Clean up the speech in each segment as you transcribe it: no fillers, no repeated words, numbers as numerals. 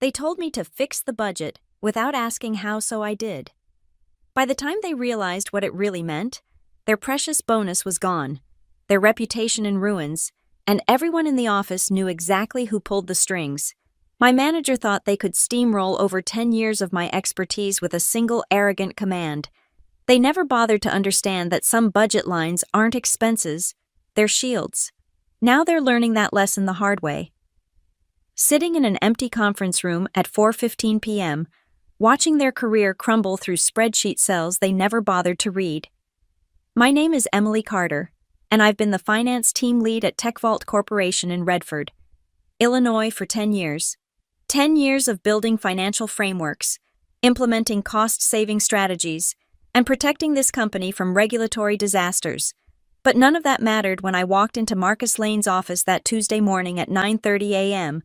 They told me to fix the budget without asking how, so I did. By the time they realized what it really meant, their precious bonus was gone, their reputation in ruins, and everyone in the office knew exactly who pulled the strings. My manager thought they could steamroll over 10 years of my expertise with a single arrogant command. They never bothered to understand that some budget lines aren't expenses, they're shields. Now they're learning that lesson the hard way. Sitting in an empty conference room at 4:15 p.m., watching their career crumble through spreadsheet cells they never bothered to read. My name is Emily Carter, and I've been the finance team lead at TechVault Corporation in Redford, Illinois for 10 years. 10 years of building financial frameworks, implementing cost-saving strategies, and protecting this company from regulatory disasters. But none of that mattered when I walked into Marcus Lane's office that Tuesday morning at 9:30 a.m.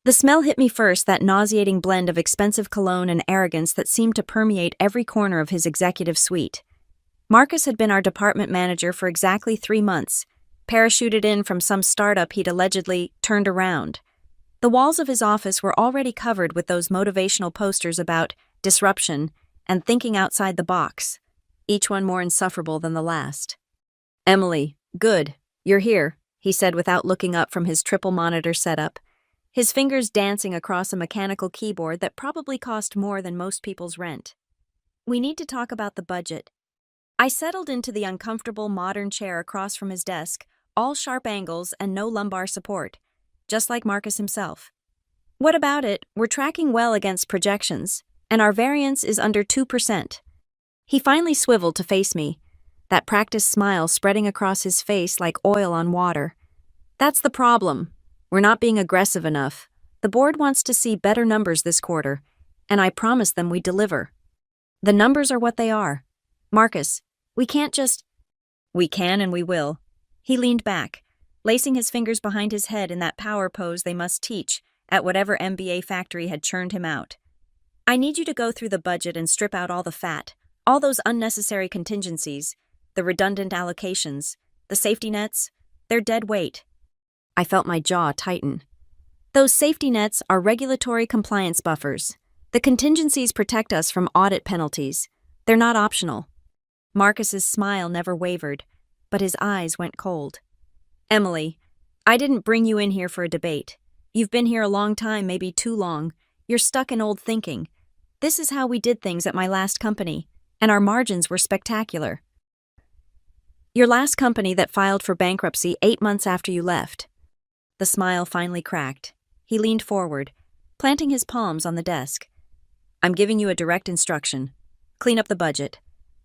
The smell hit me first, that nauseating blend of expensive cologne and arrogance that seemed to permeate every corner of his executive suite. Marcus had been our department manager for exactly 3 months, parachuted in from some startup he'd allegedly turned around. The walls of his office were already covered with those motivational posters about disruption and thinking outside the box, each one more insufferable than the last. "Emily, good, you're here," he said without looking up from his triple monitor setup, his fingers dancing across a mechanical keyboard that probably cost more than most people's rent. "We need to talk about the budget." I settled into the uncomfortable modern chair across from his desk, all sharp angles and no lumbar support, just like Marcus himself. "What about it? We're tracking well against projections, and our variance is under 2%. He finally swiveled to face me, that practiced smile spreading across his face like oil on water. "That's the problem. We're not being aggressive enough. The board wants to see better numbers this quarter, and I promised them we'd deliver. The numbers are what they are. Marcus, we can't just—" "We can and we will." He leaned back, lacing his fingers behind his head in that power pose they must teach at whatever MBA factory had churned him out. "I need you to go through the budget and strip out all the fat, all those unnecessary contingencies, the redundant allocations, the safety nets. They're dead weight." I felt my jaw tighten. "Those safety nets are regulatory compliance buffers. The contingencies protect us from audit penalties. They're not optional." Marcus's smile never wavered, but his eyes went cold. "Emily, I didn't bring you in here for a debate. You've been here a long time, maybe too long. You're stuck in old thinking. This is how we did things at my last company, and our margins were spectacular." "Your last company that filed for bankruptcy 8 months after you left." The smile finally cracked. He leaned forward, planting his palms on the desk. "I'm giving you a direct instruction. Clean up the budget.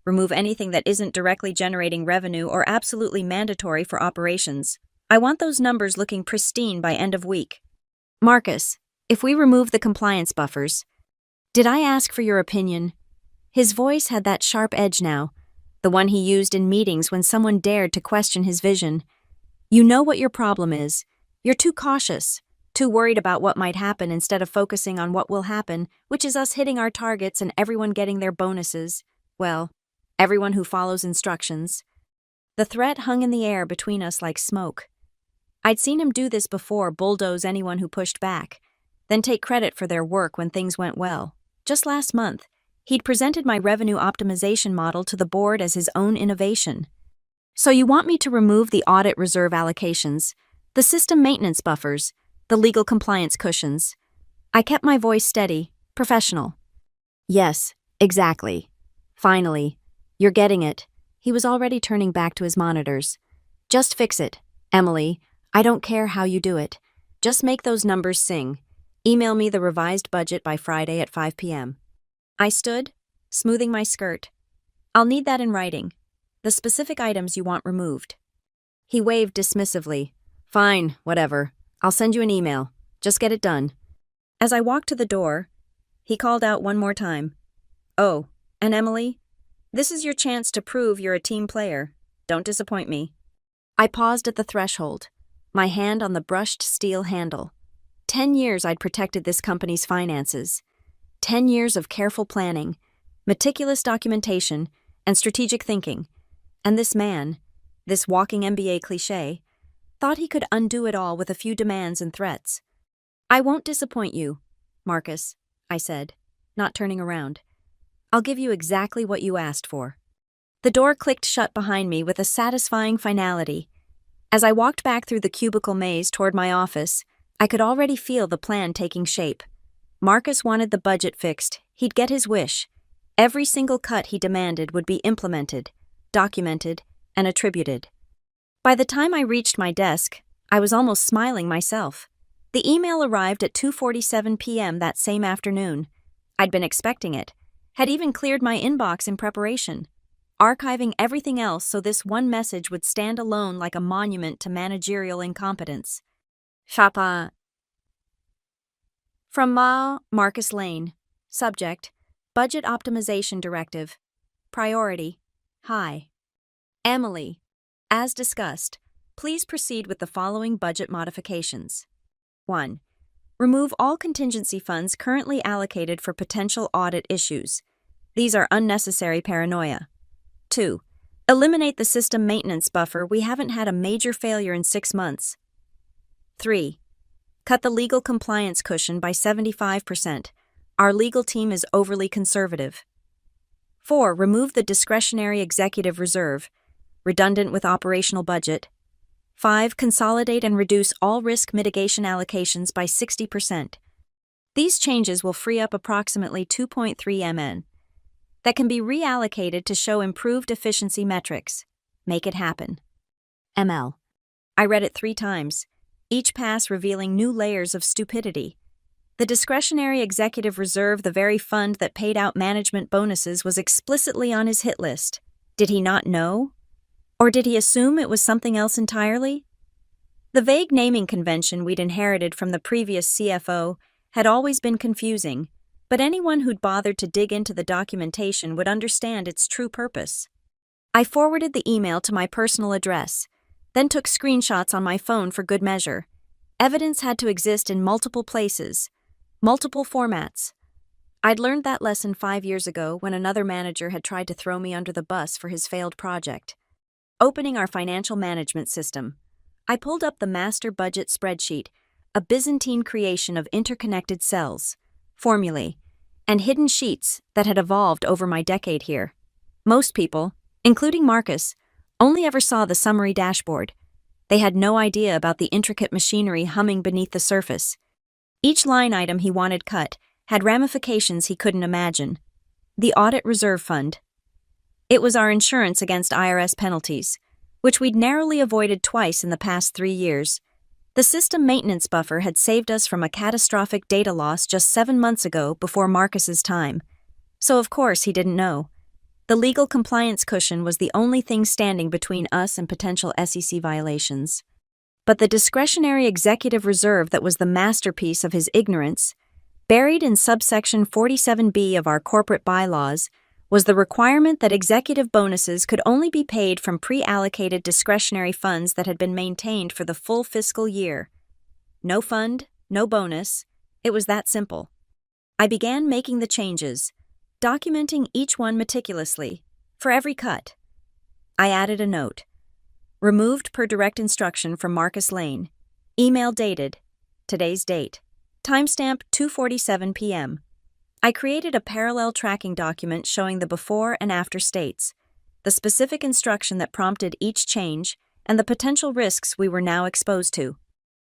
Remove anything that isn't directly generating revenue or absolutely mandatory for operations. I want those numbers looking pristine by end of week." "Marcus, if we remove the compliance buffers—" "Did I ask for your opinion?" His voice had that sharp edge now, the one he used in meetings when someone dared to question his vision. "You know what your problem is. You're too cautious, too worried about what might happen instead of focusing on what will happen, which is us hitting our targets and everyone getting their bonuses. Well, everyone who follows instructions." The threat hung in the air between us like smoke. I'd seen him do this before, bulldoze anyone who pushed back, then take credit for their work when things went well. Just last month, he'd presented my revenue optimization model to the board as his own innovation. "So you want me to remove the audit reserve allocations, the system maintenance buffers, the legal compliance cushions?" I kept my voice steady, professional. "Yes, exactly. Finally. You're getting it." He was already turning back to his monitors. "Just fix it, Emily. I don't care how you do it. Just make those numbers sing. Email me the revised budget by Friday at 5 p.m. I stood, smoothing my skirt. "I'll need that in writing. The specific items you want removed." He waved dismissively. "Fine, whatever. I'll send you an email. Just get it done." As I walked to the door, he called out one more time. "Oh, and Emily, this is your chance to prove you're a team player. Don't disappoint me." I paused at the threshold, my hand on the brushed steel handle. 10 years I'd protected this company's finances. 10 years of careful planning, meticulous documentation, and strategic thinking. And this man, this walking MBA cliché, thought he could undo it all with a few demands and threats. "I won't disappoint you. Marcus, I said, not turning around. I'll give you exactly what you asked for. The door clicked shut behind me with a satisfying finality. As I walked back through the cubicle maze toward my office, I could already feel the plan taking shape. Marcus wanted the budget fixed. He'd get his wish. Every single cut he demanded would be implemented, documented, and attributed. By the time I reached my desk, I was almost smiling myself. The email arrived at 2:47 p.m. that same afternoon. I'd been expecting it, had even cleared my inbox in preparation, archiving everything else so this one message would stand alone like a monument to managerial incompetence. Chapa. From Marcus Lane. Subject: Budget Optimization Directive. Priority: high. Emily. As discussed, please proceed with the following budget modifications. 1. Remove all contingency funds currently allocated for potential audit issues. These are unnecessary paranoia. 2. Eliminate the system maintenance buffer. We haven't had a major failure in 6 months. 3. Cut the legal compliance cushion by 75%. Our legal team is overly conservative. 4. Remove the discretionary executive reserve, redundant with operational budget. 5. Consolidate and reduce all risk mitigation allocations by 60%. These changes will free up approximately 2.3 MN that can be reallocated to show improved efficiency metrics. Make it happen. ML. I read it 3 times, each pass revealing new layers of stupidity. The discretionary executive reserve, the very fund that paid out management bonuses, was explicitly on his hit list. Did he not know? Or did he assume it was something else entirely? The vague naming convention we'd inherited from the previous CFO had always been confusing, but anyone who'd bothered to dig into the documentation would understand its true purpose. I forwarded the email to my personal address, then took screenshots on my phone for good measure. Evidence had to exist in multiple places, multiple formats. I'd learned that lesson 5 years ago when another manager had tried to throw me under the bus for his failed project. Opening our financial management system, I pulled up the master budget spreadsheet, a Byzantine creation of interconnected cells, formulae, and hidden sheets that had evolved over my decade here. Most people, including Marcus, only ever saw the summary dashboard. They had no idea about the intricate machinery humming beneath the surface. Each line item he wanted cut had ramifications he couldn't imagine. The Audit Reserve Fund. It was our insurance against IRS penalties, which we'd narrowly avoided twice in the past 3 years. The system maintenance buffer had saved us from a catastrophic data loss just 7 months ago before Marcus's time. So of course he didn't know. The legal compliance cushion was the only thing standing between us and potential SEC violations. But the discretionary executive reserve that was the masterpiece of his ignorance, buried in subsection 47B of our corporate bylaws, was the requirement that executive bonuses could only be paid from pre-allocated discretionary funds that had been maintained for the full fiscal year. No fund, no bonus. It was that simple. I began making the changes, documenting each one meticulously, for every cut. I added a note. Removed per direct instruction from Marcus Lane. Email dated. Today's date. Timestamp 2:47 p.m. I created a parallel tracking document showing the before and after states, the specific instruction that prompted each change, and the potential risks we were now exposed to.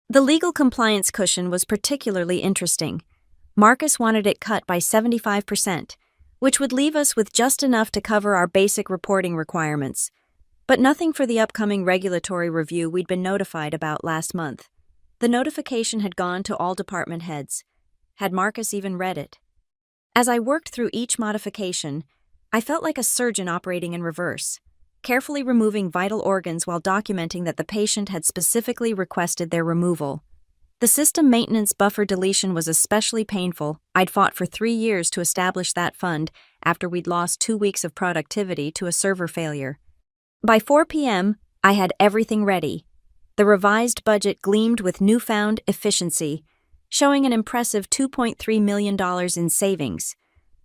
The legal compliance cushion was particularly interesting. Marcus wanted it cut by 75%, which would leave us with just enough to cover our basic reporting requirements, but nothing for the upcoming regulatory review we'd been notified about last month. The notification had gone to all department heads. Had Marcus even read it? As I worked through each modification, I felt like a surgeon operating in reverse, carefully removing vital organs while documenting that the patient had specifically requested their removal. The system maintenance buffer deletion was especially painful. I'd fought for 3 years to establish that fund after we'd lost 2 weeks of productivity to a server failure. By 4 p.m., I had everything ready. The revised budget gleamed with newfound efficiency, showing an impressive $2.3 million in savings.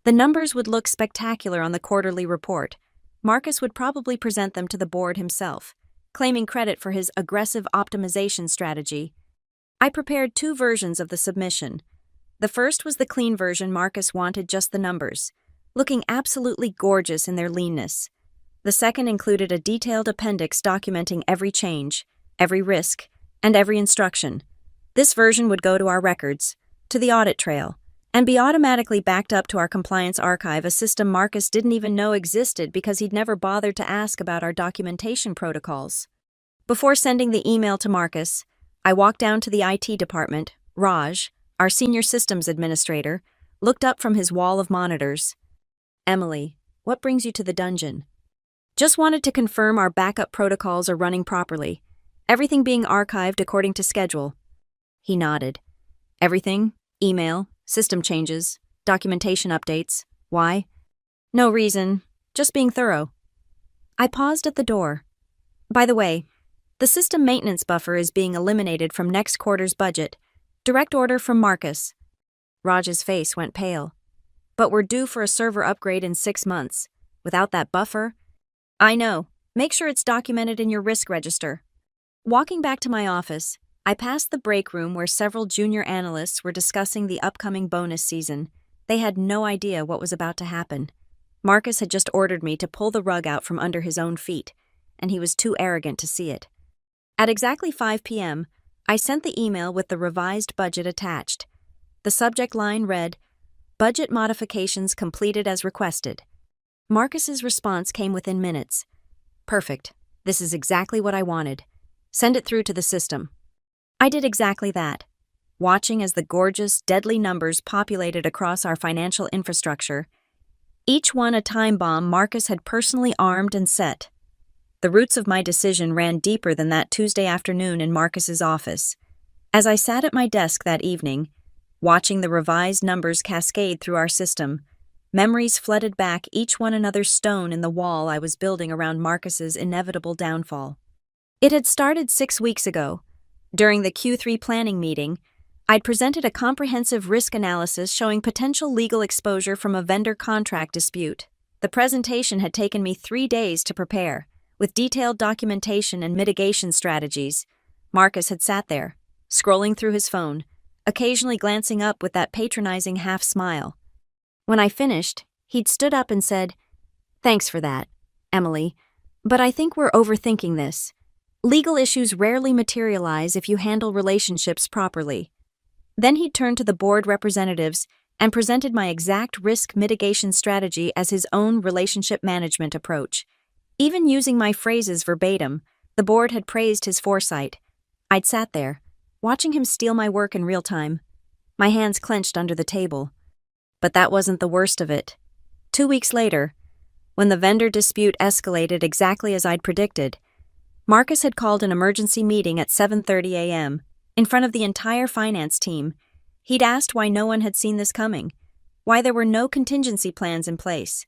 The numbers would look spectacular on the quarterly report. Marcus would probably present them to the board himself, claiming credit for his aggressive optimization strategy. I prepared 2 versions of the submission, The first was the clean version Marcus wanted, just the numbers, looking absolutely gorgeous in their leanness. The second included a detailed appendix documenting every change, every risk, and every instruction. This version would go to our records, to the audit trail, and be automatically backed up to our compliance archive, a system Marcus didn't even know existed because he'd never bothered to ask about our documentation protocols. Before sending the email to Marcus, I walked down to the IT department. Raj, our senior systems administrator, looked up from his wall of monitors. "Emily, what brings you to the dungeon?" "Just wanted to confirm our backup protocols are running properly. Everything being archived according to schedule." He nodded. "Everything? Email, system changes, documentation updates. Why?" "No reason. Just being thorough." I paused at the door. "By the way, the system maintenance buffer is being eliminated from next quarter's budget. Direct order from Marcus." Raj's face went pale. "But we're due for a server upgrade in 6 months. Without that buffer—" "I know. Make sure it's documented in your risk register." Walking back to my office, I passed the break room where several junior analysts were discussing the upcoming bonus season. They had no idea what was about to happen. Marcus had just ordered me to pull the rug out from under his own feet, and he was too arrogant to see it. At exactly 5 p.m., I sent the email with the revised budget attached. The subject line read, "Budget modifications completed as requested." Marcus's response came within minutes. "Perfect. This is exactly what I wanted. Send it through to the system." I did exactly that, watching as the gorgeous, deadly numbers populated across our financial infrastructure, each one a time bomb Marcus had personally armed and set. The roots of my decision ran deeper than that Tuesday afternoon in Marcus's office. As I sat at my desk that evening, watching the revised numbers cascade through our system, memories flooded back, each one another stone in the wall I was building around Marcus's inevitable downfall. It had started 6 weeks ago. During the Q3 planning meeting, I'd presented a comprehensive risk analysis showing potential legal exposure from a vendor contract dispute. The presentation had taken me 3 days to prepare, with detailed documentation and mitigation strategies. Marcus had sat there, scrolling through his phone, occasionally glancing up with that patronizing half smile. When I finished, he'd stood up and said, "Thanks for that, Emily, but I think we're overthinking this. Legal issues rarely materialize if you handle relationships properly." Then he'd turned to the board representatives and presented my exact risk mitigation strategy as his own relationship management approach. Even using my phrases verbatim, the board had praised his foresight. I'd sat there, watching him steal my work in real time, my hands clenched under the table. But that wasn't the worst of it. 2 weeks later, when the vendor dispute escalated exactly as I'd predicted, Marcus had called an emergency meeting at 7:30 a.m. in front of the entire finance team. He'd asked why no one had seen this coming, why there were no contingency plans in place.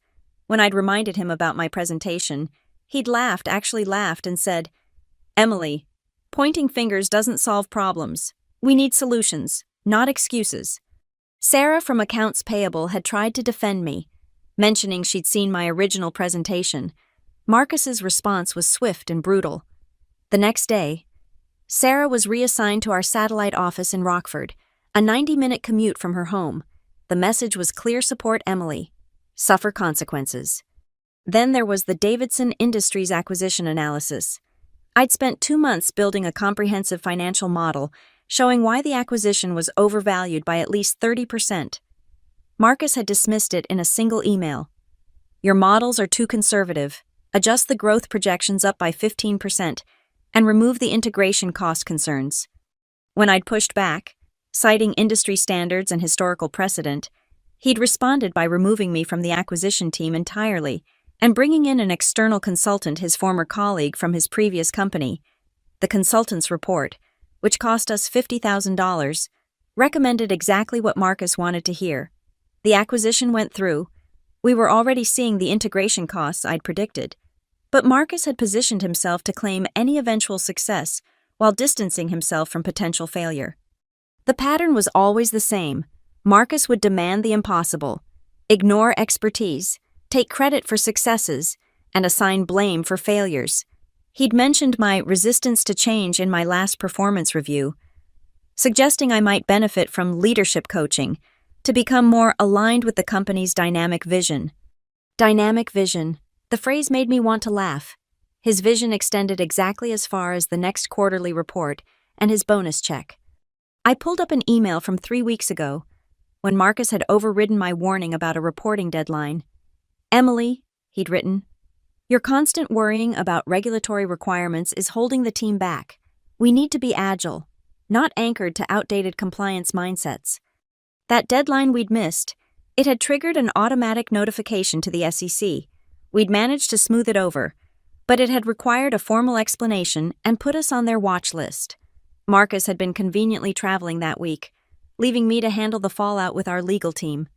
When I'd reminded him about my presentation, he'd actually laughed and said, "Emily, pointing fingers doesn't solve problems. We need solutions, not excuses." Sarah from Accounts Payable had tried to defend me, mentioning she'd seen my original presentation. Marcus's response was swift and brutal. The next day, Sarah was reassigned to our satellite office in Rockford, a 90-minute commute from her home. The message was clear: support Emily, suffer consequences. Then there was the Davidson Industries acquisition analysis. I'd spent 2 months building a comprehensive financial model showing why the acquisition was overvalued by at least 30%. Marcus had dismissed it in a single email. "Your models are too conservative. Adjust the growth projections up by 15%, and remove the integration cost concerns." When I'd pushed back, citing industry standards and historical precedent, he'd responded by removing me from the acquisition team entirely and bringing in an external consultant, his former colleague from his previous company. The consultant's report, which cost us $50,000, recommended exactly what Marcus wanted to hear. The acquisition went through. We were already seeing the integration costs I'd predicted. But Marcus had positioned himself to claim any eventual success while distancing himself from potential failure. The pattern was always the same. Marcus would demand the impossible, ignore expertise, take credit for successes, and assign blame for failures. He'd mentioned my resistance to change in my last performance review. suggesting I might benefit from leadership coaching to become more aligned with the company's dynamic vision. Dynamic vision. The phrase made me want to laugh. His vision extended exactly as far as the next quarterly report and his bonus check. I pulled up an email from 3 weeks ago, when Marcus had overridden my warning about a reporting deadline. "Emily," he'd written, "your constant worrying about regulatory requirements is holding the team back. We need to be agile, not anchored to outdated compliance mindsets." That deadline we'd missed, it had triggered an automatic notification to the SEC. We'd managed to smooth it over, but it had required a formal explanation and put us on their watch list. Marcus had been conveniently traveling that week, leaving me to handle the fallout with our legal team.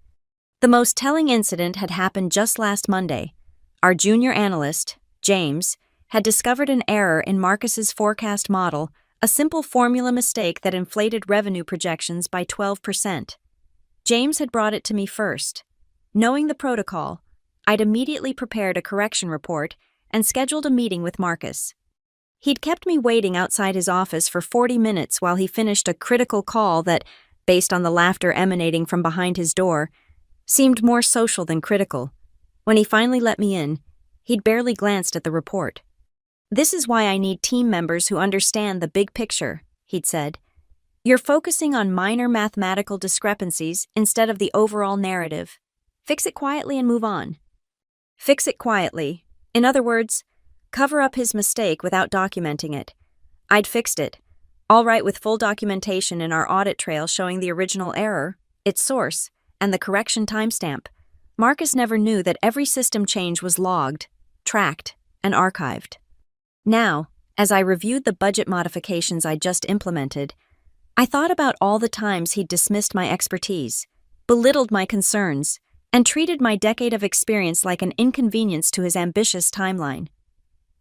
The most telling incident had happened just last Monday. Our junior analyst, James, had discovered an error in Marcus's forecast model, a simple formula mistake that inflated revenue projections by 12%. James had brought it to me first. Knowing the protocol, I'd immediately prepared a correction report and scheduled a meeting with Marcus. He'd kept me waiting outside his office for 40 minutes while he finished a critical call that, based on the laughter emanating from behind his door, seemed more social than critical. When he finally let me in, he'd barely glanced at the report. "This is why I need team members who understand the big picture," he'd said. "You're focusing on minor mathematical discrepancies instead of the overall narrative. Fix it quietly and move on." Fix it quietly. In other words, cover up his mistake without documenting it. I'd fixed it, all right, with full documentation in our audit trail showing the original error, its source, and the correction timestamp. Marcus never knew that every system change was logged, tracked, and archived. Now, as I reviewed the budget modifications I'd just implemented, I thought about all the times he'd dismissed my expertise, belittled my concerns, and treated my decade of experience like an inconvenience to his ambitious timeline.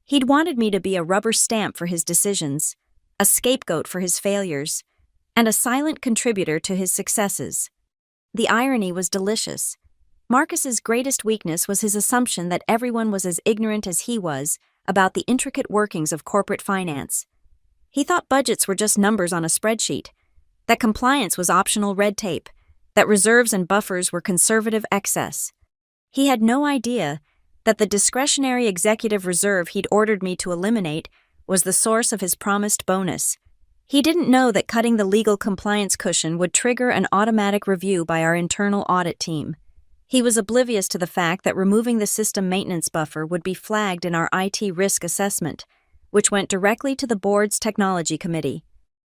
He'd wanted me to be a rubber stamp for his decisions, a scapegoat for his failures, and a silent contributor to his successes. The irony was delicious. Marcus's greatest weakness was his assumption that everyone was as ignorant as he was about the intricate workings of corporate finance. He thought budgets were just numbers on a spreadsheet, that compliance was optional red tape, that reserves and buffers were conservative excess. He had no idea that the discretionary executive reserve he'd ordered me to eliminate was the source of his promised bonus. He didn't know that cutting the legal compliance cushion would trigger an automatic review by our internal audit team. He was oblivious to the fact that removing the system maintenance buffer would be flagged in our IT risk assessment, which went directly to the board's technology committee.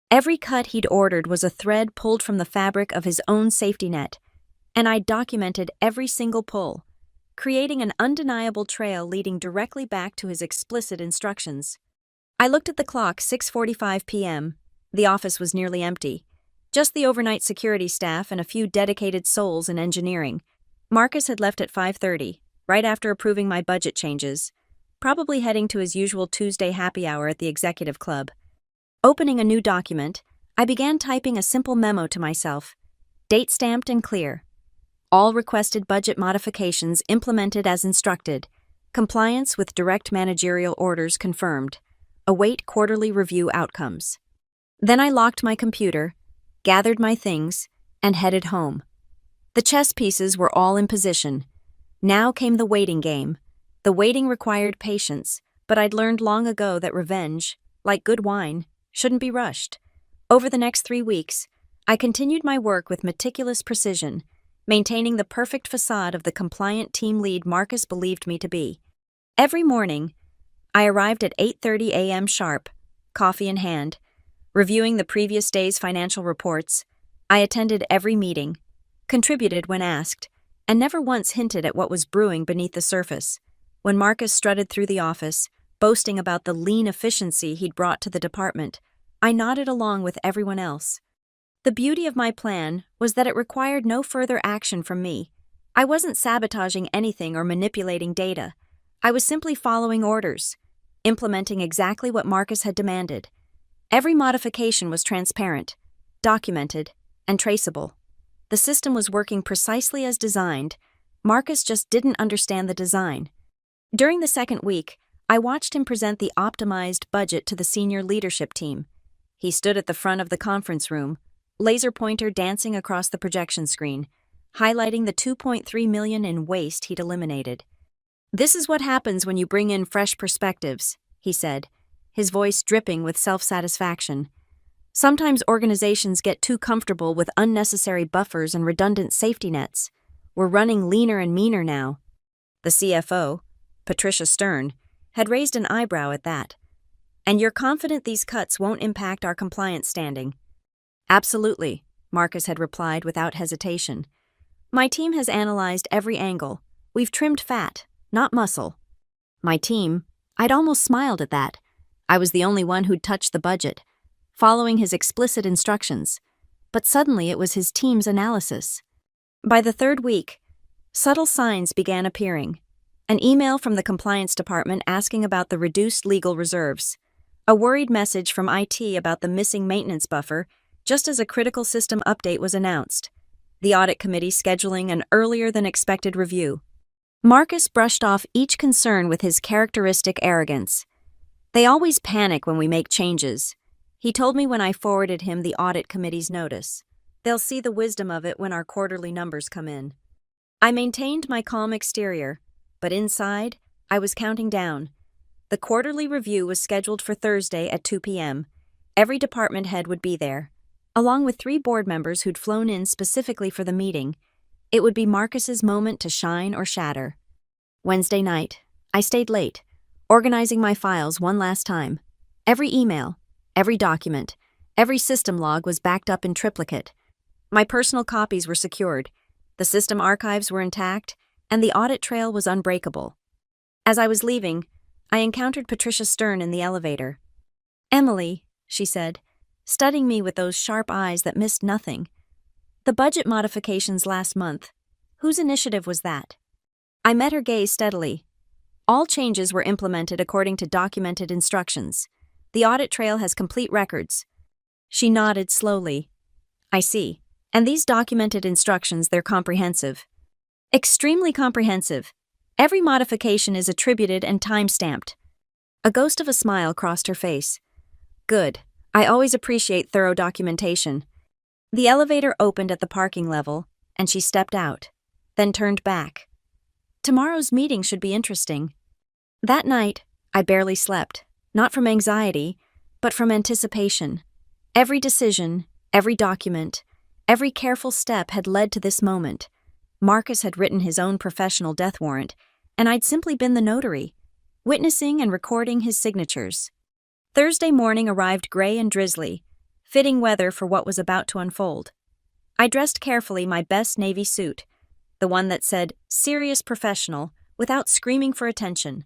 Every cut he'd ordered was a thread pulled from the fabric of his own safety net, and I documented every single pull, creating an undeniable trail leading directly back to his explicit instructions. I looked at the clock, 6:45 p.m. The office was nearly empty. Just the overnight security staff and a few dedicated souls in engineering. Marcus had left at 5:30, right after approving my budget changes, probably heading to his usual Tuesday happy hour at the executive club. Opening a new document, I began typing a simple memo to myself, date-stamped and clear. All requested budget modifications implemented as instructed. Compliance with direct managerial orders confirmed. Await quarterly review outcomes. Then I locked my computer, gathered my things, and headed home. The chess pieces were all in position. Now came the waiting game. The waiting required patience, but I'd learned long ago that revenge, like good wine, shouldn't be rushed. Over the next 3 weeks, I continued my work with meticulous precision, maintaining the perfect facade of the compliant team lead Marcus believed me to be. Every morning, I arrived at 8:30 a.m. sharp, coffee in hand. Reviewing the previous day's financial reports, I attended every meeting, contributed when asked, and never once hinted at what was brewing beneath the surface. When Marcus strutted through the office, boasting about the lean efficiency he'd brought to the department, I nodded along with everyone else. The beauty of my plan was that it required no further action from me. I wasn't sabotaging anything or manipulating data. I was simply following orders, implementing exactly what Marcus had demanded. Every modification was transparent, documented, and traceable. The system was working precisely as designed. Marcus just didn't understand the design. During the second week, I watched him present the optimized budget to the senior leadership team. He stood at the front of the conference room, laser pointer dancing across the projection screen, highlighting the 2.3 million in waste he'd eliminated. "This is what happens when you bring in fresh perspectives," he said, his voice dripping with self-satisfaction. "Sometimes organizations get too comfortable with unnecessary buffers and redundant safety nets. We're running leaner and meaner now." The CFO, Patricia Stern, had raised an eyebrow at that. "And you're confident these cuts won't impact our compliance standing?" "Absolutely," Marcus had replied without hesitation. "My team has analyzed every angle. We've trimmed fat, not muscle." My team? I'd almost smiled at that. I was the only one who'd touched the budget, following his explicit instructions. But suddenly it was his team's analysis. By the third week, subtle signs began appearing. An email from the compliance department asking about the reduced legal reserves. A worried message from IT about the missing maintenance buffer, just as a critical system update was announced. The audit committee scheduling an earlier-than-expected review. Marcus brushed off each concern with his characteristic arrogance. "They always panic when we make changes," he told me when I forwarded him the audit committee's notice. "They'll see the wisdom of it when our quarterly numbers come in." I maintained my calm exterior, but inside, I was counting down. The quarterly review was scheduled for Thursday at 2 p.m. Every department head would be there, along with 3 board members who'd flown in specifically for the meeting. It would be Marcus's moment to shine or shatter. Wednesday night, I stayed late, organizing my files one last time. Every email, every document, every system log was backed up in triplicate. My personal copies were secured, the system archives were intact, and the audit trail was unbreakable. As I was leaving, I encountered Patricia Stern in the elevator. "Emily," she said, studying me with those sharp eyes that missed nothing. "The budget modifications last month, whose initiative was that?" I met her gaze steadily. "All changes were implemented according to documented instructions. The audit trail has complete records." She nodded slowly. "I see. And these documented instructions, they're comprehensive." "Extremely comprehensive. Every modification is attributed and time-stamped." A ghost of a smile crossed her face. "Good. I always appreciate thorough documentation." The elevator opened at the parking level, and she stepped out, then turned back. "Tomorrow's meeting should be interesting." That night, I barely slept, not from anxiety, but from anticipation. Every decision, every document, every careful step had led to this moment. Marcus had written his own professional death warrant, and I'd simply been the notary, witnessing and recording his signatures. Thursday morning arrived gray and drizzly, fitting weather for what was about to unfold. I dressed carefully my best navy suit, the one that said, "Serious Professional," without screaming for attention.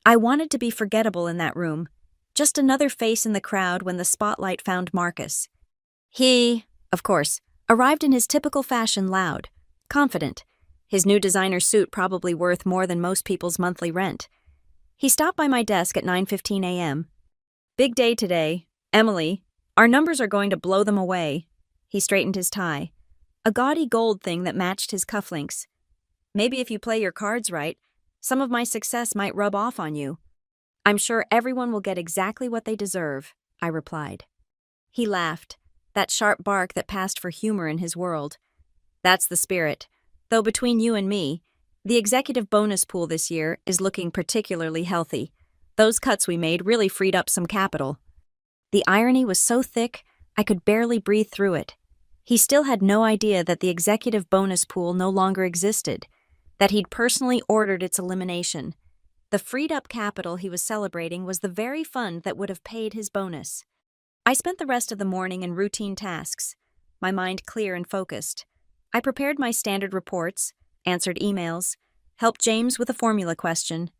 I wanted to be forgettable in that room, just another face in the crowd when the spotlight found Marcus. He, of course, arrived in his typical fashion, loud, confident, his new designer suit probably worth more than most people's monthly rent. He stopped by my desk at 9:15 a.m. "Big day today, Emily. Our numbers are going to blow them away." He straightened his tie, a gaudy gold thing that matched his cufflinks. "Maybe if you play your cards right, some of my success might rub off on you." "I'm sure everyone will get exactly what they deserve," I replied. He laughed, that sharp bark that passed for humor in his world. "That's the spirit. Though between you and me, the executive bonus pool this year is looking particularly healthy. Those cuts we made really freed up some capital." The irony was so thick, I could barely breathe through it. He still had no idea that the executive bonus pool no longer existed, that he'd personally ordered its elimination. The freed-up capital he was celebrating was the very fund that would have paid his bonus. I spent the rest of the morning in routine tasks, my mind clear and focused. I prepared my standard reports, answered emails, helped James with a formula question.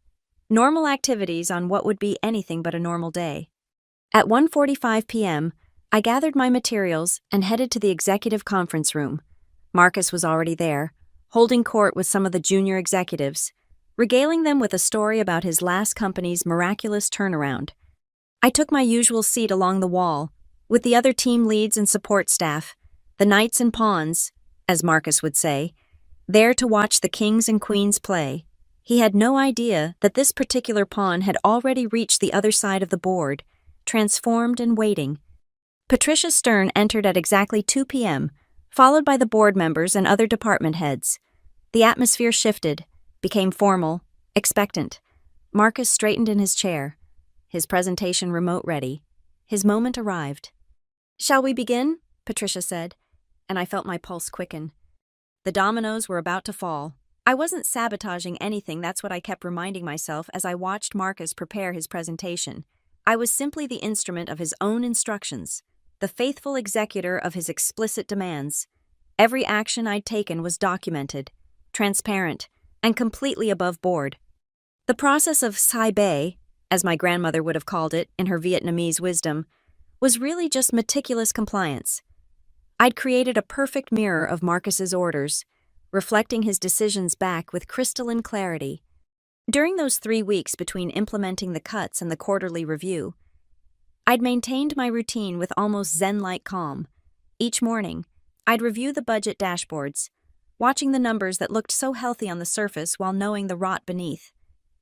Normal activities on what would be anything but a normal day. At 1:45 p.m., I gathered my materials and headed to the executive conference room. Marcus was already there, holding court with some of the junior executives, regaling them with a story about his last company's miraculous turnaround. I took my usual seat along the wall, with the other team leads and support staff, the knights and pawns, as Marcus would say, there to watch the kings and queens play. He had no idea that this particular pawn had already reached the other side of the board, transformed and waiting. Patricia Stern entered at exactly 2 p.m., followed by the board members and other department heads. The atmosphere shifted, became formal, expectant. Marcus straightened in his chair, his presentation remote-ready. His moment arrived. "Shall we begin?" Patricia said, and I felt my pulse quicken. The dominoes were about to fall. I wasn't sabotaging anything, that's what I kept reminding myself as I watched Marcus prepare his presentation. I was simply the instrument of his own instructions, the faithful executor of his explicit demands. Every action I'd taken was documented, transparent, and completely above board. The process of sai bei, as my grandmother would have called it in her Vietnamese wisdom, was really just meticulous compliance. I'd created a perfect mirror of Marcus's orders, reflecting his decisions back with crystalline clarity. During those 3 weeks between implementing the cuts and the quarterly review, I'd maintained my routine with almost zen-like calm. Each morning, I'd review the budget dashboards, watching the numbers that looked so healthy on the surface while knowing the rot beneath.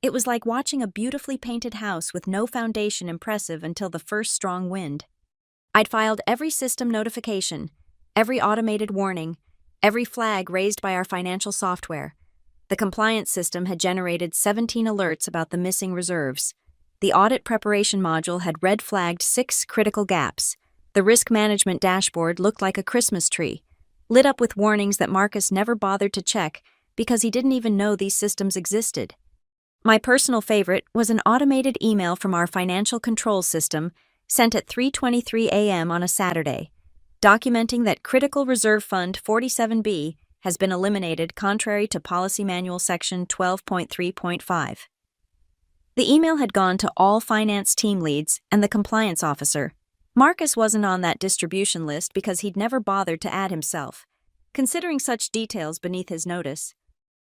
It was like watching a beautifully painted house with no foundation impressive until the first strong wind. I'd filed every system notification, every automated warning, every flag raised by our financial software. The compliance system had generated 17 alerts about the missing reserves. The audit preparation module had red-flagged 6 critical gaps. The risk management dashboard looked like a Christmas tree, lit up with warnings that Marcus never bothered to check because he didn't even know these systems existed. My personal favorite was an automated email from our financial control system sent at 3:23 a.m. on a Saturday, documenting that Critical Reserve Fund 47B has been eliminated contrary to Policy Manual Section 12.3.5. The email had gone to all finance team leads and the compliance officer. Marcus wasn't on that distribution list because he'd never bothered to add himself, considering such details beneath his notice.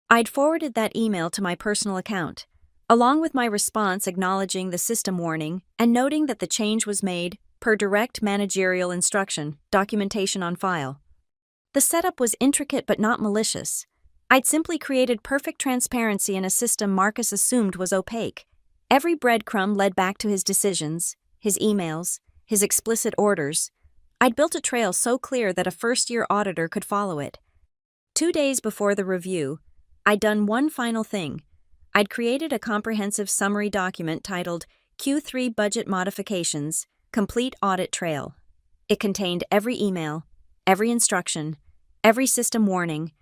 I'd forwarded that email to my personal account, along with my response acknowledging the system warning and noting that the change was made per direct managerial instruction, documentation on file. The setup was intricate but not malicious. I'd simply created perfect transparency in a system Marcus assumed was opaque. Every breadcrumb led back to his decisions, his emails, his explicit orders. I'd built a trail so clear that a first-year auditor could follow it. 2 days before the review, I'd done one final thing. I'd created a comprehensive summary document titled Q3 Budget Modifications, Complete Audit Trail. It contained every email, every instruction, every system warning,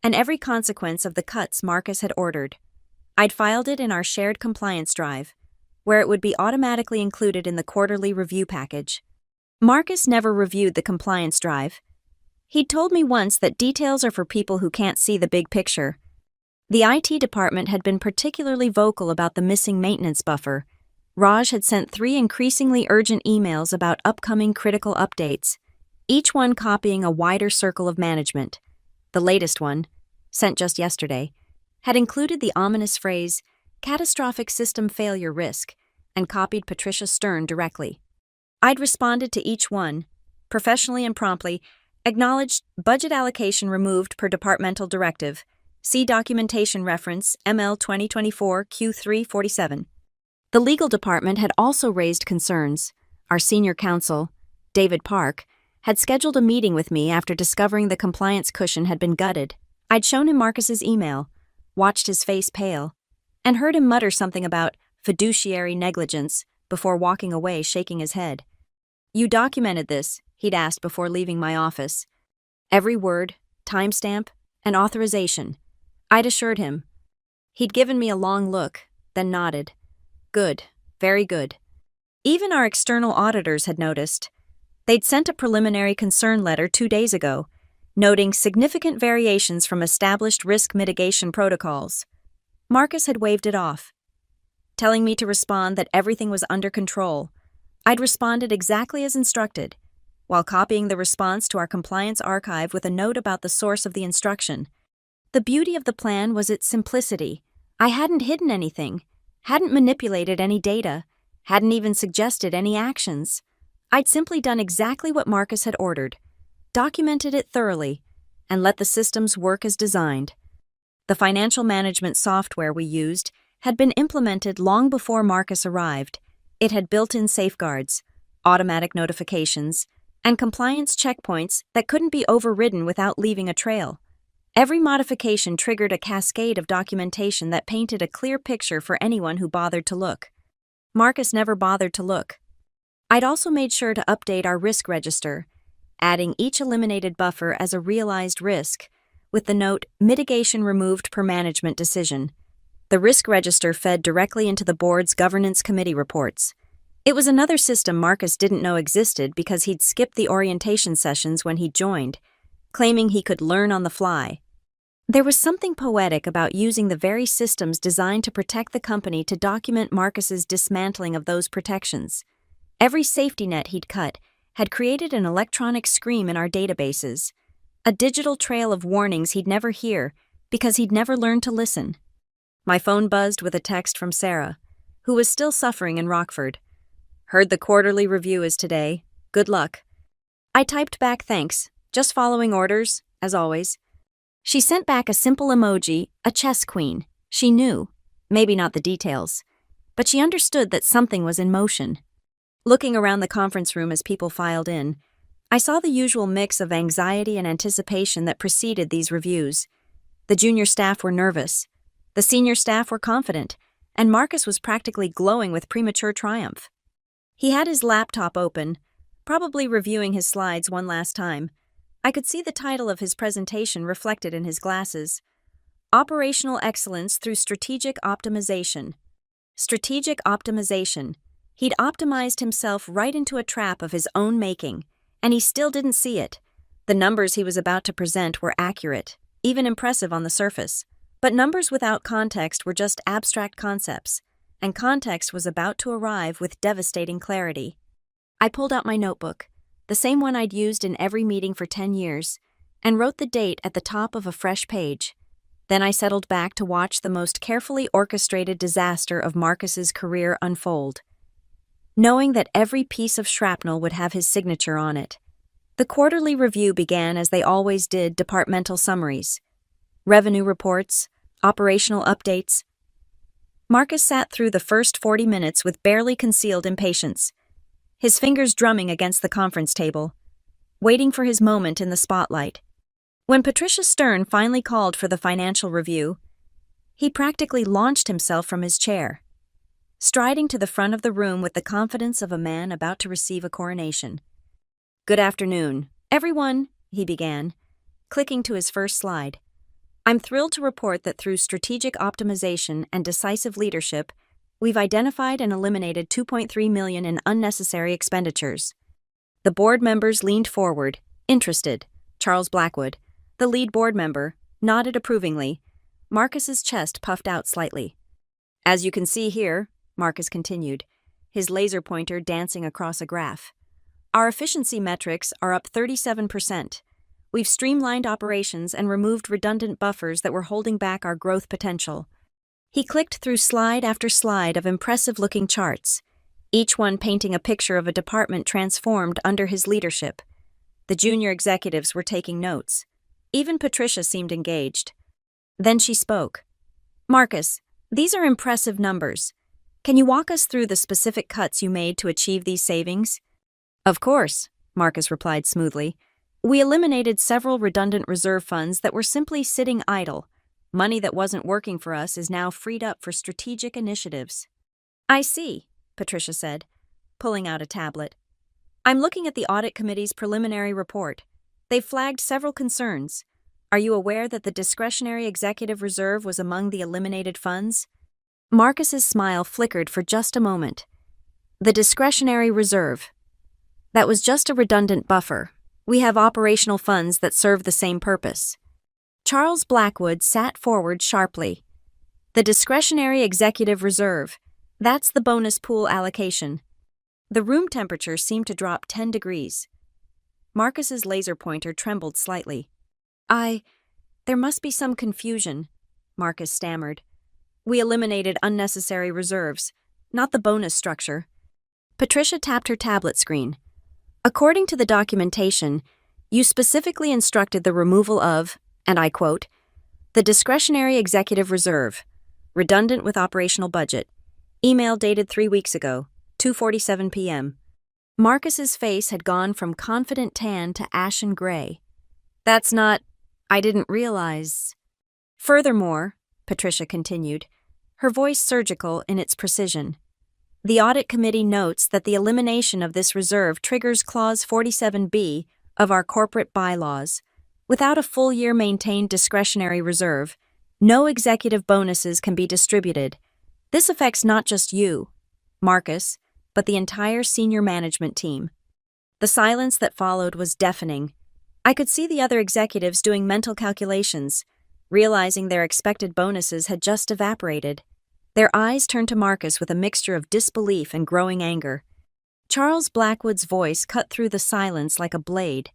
and every consequence of the cuts Marcus had ordered. I'd filed it in our shared compliance drive, where it would be automatically included in the quarterly review package. Marcus never reviewed the compliance drive. He'd told me once that details are for people who can't see the big picture. The IT department had been particularly vocal about the missing maintenance buffer. Raj had sent 3 increasingly urgent emails about upcoming critical updates, each one copying a wider circle of management. The latest one, sent just yesterday, had included the ominous phrase, catastrophic system failure risk, and copied Patricia Stern directly. I'd responded to each one, professionally and promptly, acknowledged budget allocation removed per departmental directive, see documentation reference ML 2024 Q347. The legal department had also raised concerns. Our senior counsel, David Park, had scheduled a meeting with me after discovering the compliance cushion had been gutted. I'd shown him Marcus's email, watched his face pale, and heard him mutter something about fiduciary negligence before walking away shaking his head. "You documented this," he'd asked before leaving my office. Every word, timestamp, and authorization. I'd assured him. He'd given me a long look, then nodded. Good, very good. Even our external auditors had noticed. They'd sent a preliminary concern letter 2 days ago, noting significant variations from established risk mitigation protocols. Marcus had waved it off, telling me to respond that everything was under control. I'd responded exactly as instructed, while copying the response to our compliance archive with a note about the source of the instruction. The beauty of the plan was its simplicity. I hadn't hidden anything, hadn't manipulated any data, hadn't even suggested any actions. I'd simply done exactly what Marcus had ordered, documented it thoroughly, and let the systems work as designed. The financial management software we used had been implemented long before Marcus arrived. It had built-in safeguards, automatic notifications, and compliance checkpoints that couldn't be overridden without leaving a trail. Every modification triggered a cascade of documentation that painted a clear picture for anyone who bothered to look. Marcus never bothered to look. I'd also made sure to update our risk register, adding each eliminated buffer as a realized risk, with the note, mitigation removed per management decision. The risk register fed directly into the board's governance committee reports. It was another system Marcus didn't know existed because he'd skipped the orientation sessions when he joined, claiming he could learn on the fly. There was something poetic about using the very systems designed to protect the company to document Marcus's dismantling of those protections. Every safety net he'd cut had created an electronic scream in our databases, a digital trail of warnings he'd never hear because he'd never learned to listen. My phone buzzed with a text from Sarah, who was still suffering in Rockford. "Heard the quarterly review is today. Good luck." I typed back thanks, just following orders, as always. She sent back a simple emoji, a chess queen. She knew, maybe not the details, but she understood that something was in motion. Looking around the conference room as people filed in, I saw the usual mix of anxiety and anticipation that preceded these reviews. The junior staff were nervous. The senior staff were confident, and Marcus was practically glowing with premature triumph. He had his laptop open, probably reviewing his slides one last time. I could see the title of his presentation reflected in his glasses. Operational Excellence Through Strategic Optimization. Strategic optimization. He'd optimized himself right into a trap of his own making, and he still didn't see it. The numbers he was about to present were accurate, even impressive on the surface. But numbers without context were just abstract concepts, and context was about to arrive with devastating clarity. I pulled out my notebook, the same one I'd used in every meeting for 10 years, and wrote the date at the top of a fresh page. Then I settled back to watch the most carefully orchestrated disaster of Marcus's career unfold, knowing that every piece of shrapnel would have his signature on it. The quarterly review began as they always did: departmental summaries, revenue reports, operational updates. Marcus sat through the first 40 minutes with barely concealed impatience, his fingers drumming against the conference table, waiting for his moment in the spotlight. When Patricia Stern finally called for the financial review, he practically launched himself from his chair, striding to the front of the room with the confidence of a man about to receive a coronation. "Good afternoon, everyone," he began, clicking to his first slide. "I'm thrilled to report that through strategic optimization and decisive leadership, we've identified and eliminated $2.3 million in unnecessary expenditures." The board members leaned forward, interested. Charles Blackwood, the lead board member, nodded approvingly. Marcus's chest puffed out slightly. "As you can see here," Marcus continued, his laser pointer dancing across a graph, "our efficiency metrics are up 37%. We've streamlined operations and removed redundant buffers that were holding back our growth potential." He clicked through slide after slide of impressive-looking charts, each one painting a picture of a department transformed under his leadership. The junior executives were taking notes. Even Patricia seemed engaged. Then she spoke. "Marcus, these are impressive numbers. Can you walk us through the specific cuts you made to achieve these savings?" "Of course," Marcus replied smoothly. "We eliminated several redundant reserve funds that were simply sitting idle. Money that wasn't working for us is now freed up for strategic initiatives." "I see," Patricia said, pulling out a tablet. "I'm looking at the audit committee's preliminary report. They've flagged several concerns. Are you aware that the discretionary executive reserve was among the eliminated funds?" Marcus's smile flickered for just a moment. The discretionary reserve. That was just a redundant buffer. We have operational funds that serve the same purpose. Charles Blackwood sat forward sharply. "The discretionary executive reserve. That's the bonus pool allocation." The room temperature seemed to drop 10 degrees. Marcus's laser pointer trembled slightly. There must be some confusion," Marcus stammered. "We eliminated unnecessary reserves, not the bonus structure." Patricia tapped her tablet screen. "According to the documentation, you specifically instructed the removal of," and I quote, "the discretionary executive reserve, redundant with operational budget. Email dated 3 weeks ago, 2:47 p.m. Marcus's face had gone from confident tan to ashen gray. That's not... I didn't realize... Furthermore, Patricia continued, her voice surgical in its precision, the Audit Committee notes that the elimination of this reserve triggers Clause 47B of our corporate bylaws. Without a full-year maintained discretionary reserve, no executive bonuses can be distributed. This affects not just you, Marcus, but the entire senior management team. The silence that followed was deafening. I could see the other executives doing mental calculations, realizing their expected bonuses had just evaporated. Their eyes turned to Marcus with a mixture of disbelief and growing anger. Charles Blackwood's voice cut through the silence like a blade.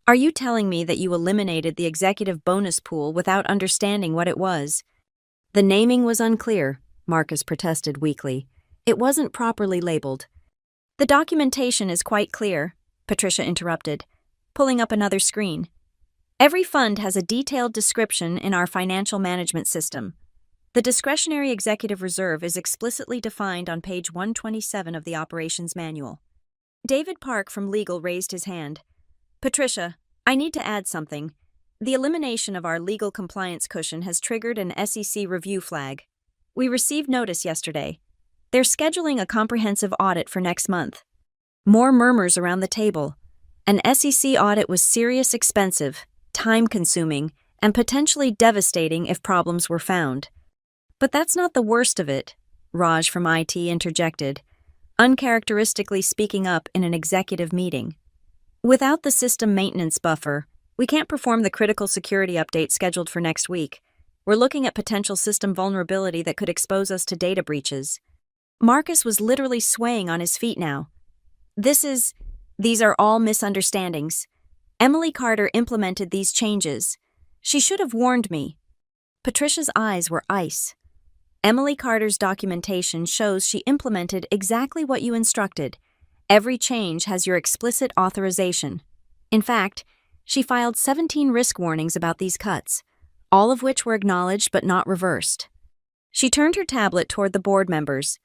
Are you telling me that you eliminated the executive bonus pool without understanding what it was? The naming was unclear, Marcus protested weakly. It wasn't properly labeled. The documentation is quite clear, Patricia interrupted, pulling up another screen. Every fund has a detailed description in our financial management system. The discretionary executive reserve is explicitly defined on page 127 of the operations manual. David Park from legal raised his hand. Patricia, I need to add something. The elimination of our legal compliance cushion has triggered an SEC review flag. We received notice yesterday. They're scheduling a comprehensive audit for next month. More murmurs around the table. An SEC audit was serious, expensive, time-consuming, and potentially devastating if problems were found. But that's not the worst of it, Raj from IT interjected, uncharacteristically speaking up in an executive meeting. Without the system maintenance buffer, we can't perform the critical security update scheduled for next week. We're looking at potential system vulnerability that could expose us to data breaches. Marcus was literally swaying on his feet now. These are all misunderstandings. Emily Carter implemented these changes. She should have warned me. Patricia's eyes were ice. Emily Carter's documentation shows she implemented exactly what you instructed. Every change has your explicit authorization. In fact, she filed 17 risk warnings about these cuts, all of which were acknowledged but not reversed. She turned her tablet toward the board members.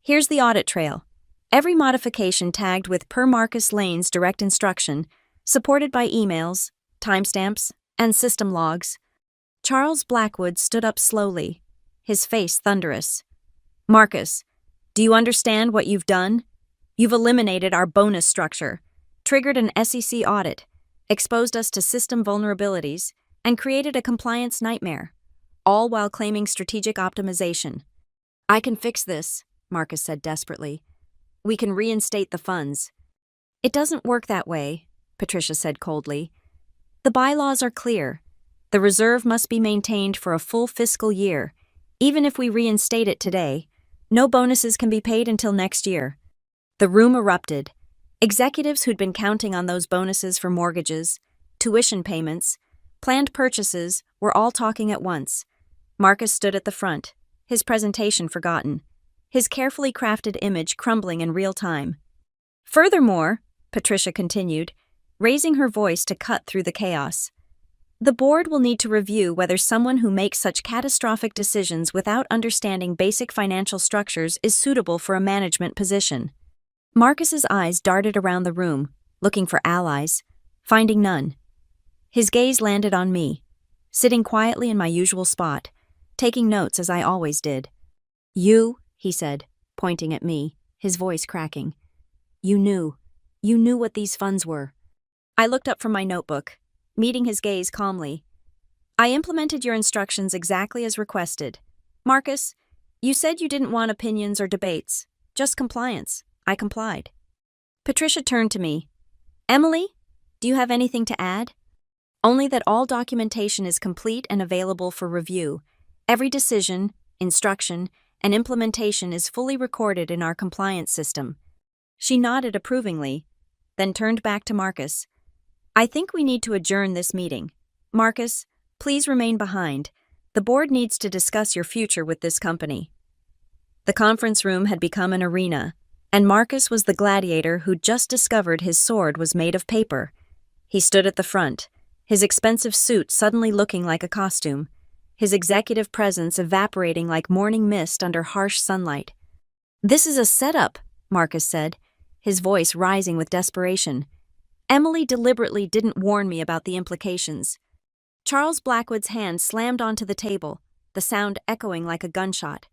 Here's the audit trail. Every modification tagged with per Marcus Lane's direct instruction, supported by emails, timestamps, and system logs. Charles Blackwood stood up slowly, his face thunderous. Marcus, do you understand what you've done? You've eliminated our bonus structure, triggered an SEC audit, exposed us to system vulnerabilities, and created a compliance nightmare, all while claiming strategic optimization. I can fix this, Marcus said desperately. We can reinstate the funds. It doesn't work that way, Patricia said coldly. The bylaws are clear. The reserve must be maintained for a full fiscal year. Even if we reinstate it today, no bonuses can be paid until next year. The room erupted. Executives who'd been counting on those bonuses for mortgages, tuition payments, planned purchases were all talking at once. Marcus stood at the front, his presentation forgotten, his carefully crafted image crumbling in real time. Furthermore, Patricia continued, raising her voice to cut through the chaos, the board will need to review whether someone who makes such catastrophic decisions without understanding basic financial structures is suitable for a management position. Marcus's eyes darted around the room, looking for allies, finding none. His gaze landed on me, sitting quietly in my usual spot, taking notes as I always did. You, he said, pointing at me, his voice cracking. You knew what these funds were. I looked up from my notebook, meeting his gaze calmly. I implemented your instructions exactly as requested. Marcus, you said you didn't want opinions or debates, just compliance. I complied. Patricia turned to me. Emily, do you have anything to add? Only that all documentation is complete and available for review. Every decision, instruction, and implementation is fully recorded in our compliance system. She nodded approvingly, then turned back to Marcus. I think we need to adjourn this meeting. Marcus, please remain behind. The board needs to discuss your future with this company. The conference room had become an arena, and Marcus was the gladiator who'd just discovered his sword was made of paper. He stood at the front, his expensive suit suddenly looking like a costume, his executive presence evaporating like morning mist under harsh sunlight. This is a setup, Marcus said, his voice rising with desperation. Emily deliberately didn't warn me about the implications. Charles Blackwood's hand slammed onto the table, the sound echoing like a gunshot.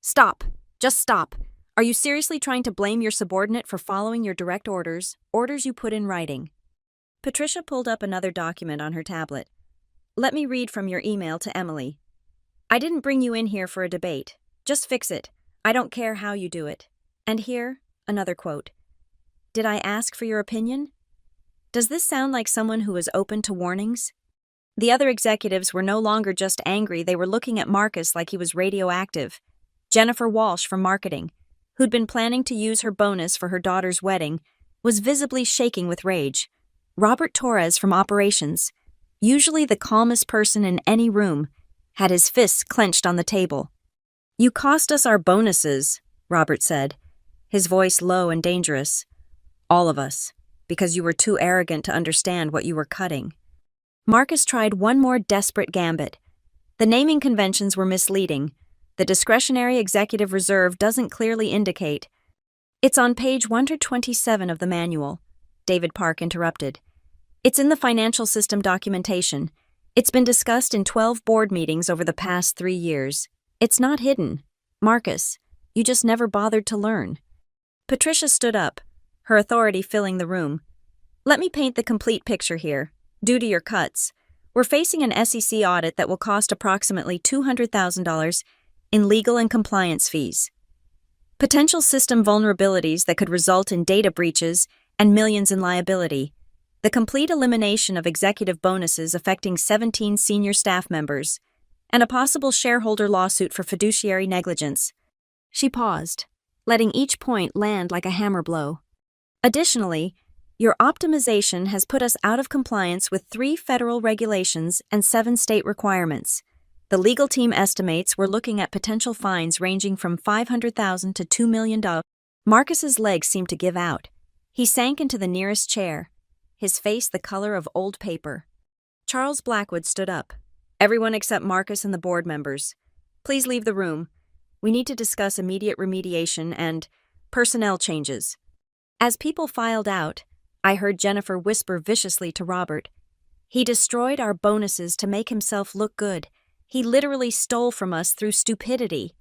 Stop. Just stop. Are you seriously trying to blame your subordinate for following your direct orders you put in writing? Patricia pulled up another document on her tablet. Let me read from your email to Emily. I didn't bring you in here for a debate. Just fix it. I don't care how you do it. And here, another quote. Did I ask for your opinion? Does this sound like someone who is open to warnings? The other executives were no longer just angry, they were looking at Marcus like he was radioactive. Jennifer Walsh from marketing, who'd been planning to use her bonus for her daughter's wedding, was visibly shaking with rage. Robert Torres from operations, usually the calmest person in any room, had his fists clenched on the table. You cost us our bonuses, Robert said, his voice low and dangerous. All of us, because you were too arrogant to understand what you were cutting. Marcus tried one more desperate gambit. The naming conventions were misleading. The discretionary executive reserve doesn't clearly indicate. It's on page 127 of the manual, David Park interrupted. It's in the financial system documentation. It's been discussed in 12 board meetings over the past 3 years. It's not hidden. Marcus, you just never bothered to learn. Patricia stood up, her authority filling the room. Let me paint the complete picture here. Due to your cuts, we're facing an SEC audit that will cost approximately $200,000 in legal and compliance fees. Potential system vulnerabilities that could result in data breaches and millions in liability. The complete elimination of executive bonuses affecting 17 senior staff members, and a possible shareholder lawsuit for fiduciary negligence. She paused, letting each point land like a hammer blow. Additionally, your optimization has put us out of compliance with 3 federal regulations and 7 state requirements. The legal team estimates we're looking at potential fines ranging from $500,000 to $2 million. Marcus's legs seemed to give out. He sank into the nearest chair, his face the color of old paper. Charles Blackwood stood up. Everyone except Marcus and the board members. Please leave the room. We need to discuss immediate remediation and personnel changes. As people filed out, I heard Jennifer whisper viciously to Robert. He destroyed our bonuses to make himself look good. He literally stole from us through stupidity.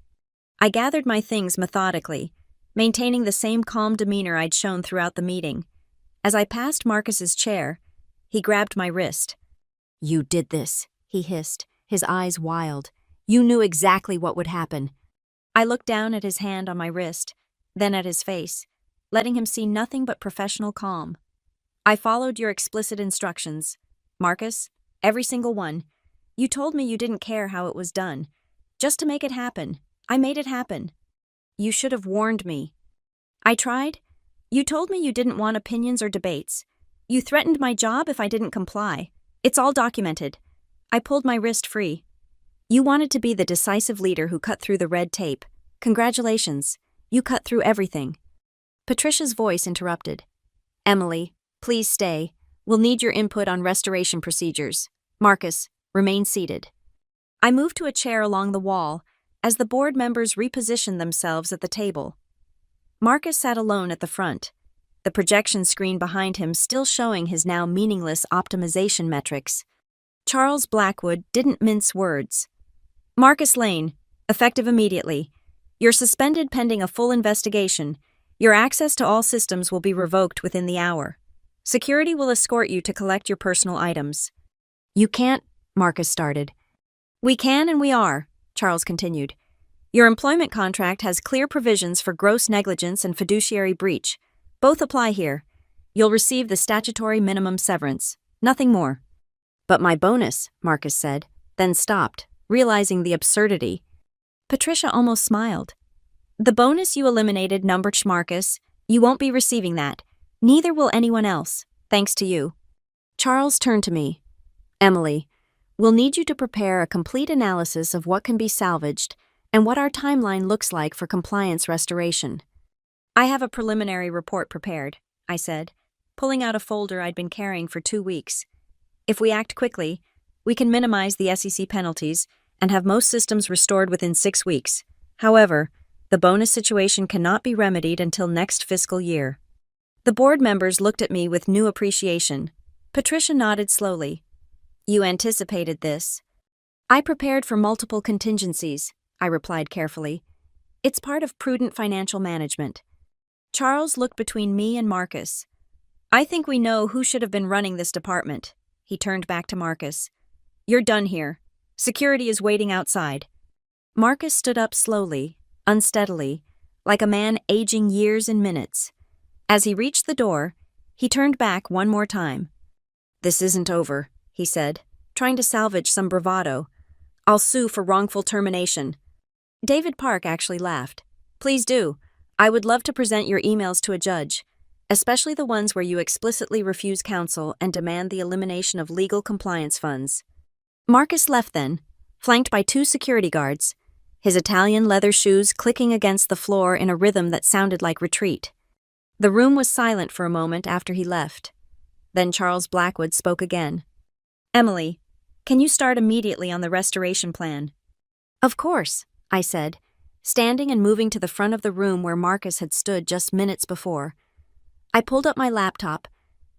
I gathered my things methodically, maintaining the same calm demeanor I'd shown throughout the meeting. As I passed Marcus's chair, he grabbed my wrist. You did this, he hissed, his eyes wild. You knew exactly what would happen. I looked down at his hand on my wrist, then at his face, letting him see nothing but professional calm. I followed your explicit instructions. Marcus, every single one. You told me you didn't care how it was done. Just to make it happen. I made it happen. You should have warned me. I tried. You told me you didn't want opinions or debates. You threatened my job if I didn't comply. It's all documented. I pulled my wrist free. You wanted to be the decisive leader who cut through the red tape. Congratulations. You cut through everything. Patricia's voice interrupted. Emily, please stay. We'll need your input on restoration procedures. Marcus, remain seated. I moved to a chair along the wall as the board members repositioned themselves at the table. Marcus sat alone at the front, the projection screen behind him still showing his now meaningless optimization metrics. Charles Blackwood didn't mince words. Marcus Lane, effective immediately. You're suspended pending a full investigation. Your access to all systems will be revoked within the hour. Security will escort you to collect your personal items. You can't, Marcus started. We can and we are, Charles continued. Your employment contract has clear provisions for gross negligence and fiduciary breach. Both apply here. You'll receive the statutory minimum severance. Nothing more. But my bonus, Marcus said, then stopped, realizing the absurdity. Patricia almost smiled. The bonus you eliminated, Marcus. You won't be receiving that. Neither will anyone else, thanks to you. Charles turned to me. Emily, we'll need you to prepare a complete analysis of what can be salvaged and what our timeline looks like for compliance restoration. I have a preliminary report prepared, I said, pulling out a folder I'd been carrying for 2 weeks. If we act quickly, we can minimize the SEC penalties and have most systems restored within 6 weeks. However, the bonus situation cannot be remedied until next fiscal year. The board members looked at me with new appreciation. Patricia nodded slowly. You anticipated this. I prepared for multiple contingencies, I replied carefully. It's part of prudent financial management. Charles looked between me and Marcus. I think we know who should have been running this department. He turned back to Marcus. You're done here. Security is waiting outside. Marcus stood up slowly, unsteadily, like a man aging years in minutes. As he reached the door, he turned back one more time. This isn't over, he said, trying to salvage some bravado. I'll sue for wrongful termination. David Park actually laughed. Please do. I would love to present your emails to a judge, especially the ones where you explicitly refuse counsel and demand the elimination of legal compliance funds. Marcus left then, flanked by 2 security guards, his Italian leather shoes clicking against the floor in a rhythm that sounded like retreat. The room was silent for a moment after he left. Then Charles Blackwood spoke again. Emily, can you start immediately on the restoration plan? Of course, I said, standing and moving to the front of the room where Marcus had stood just minutes before. I pulled up my laptop,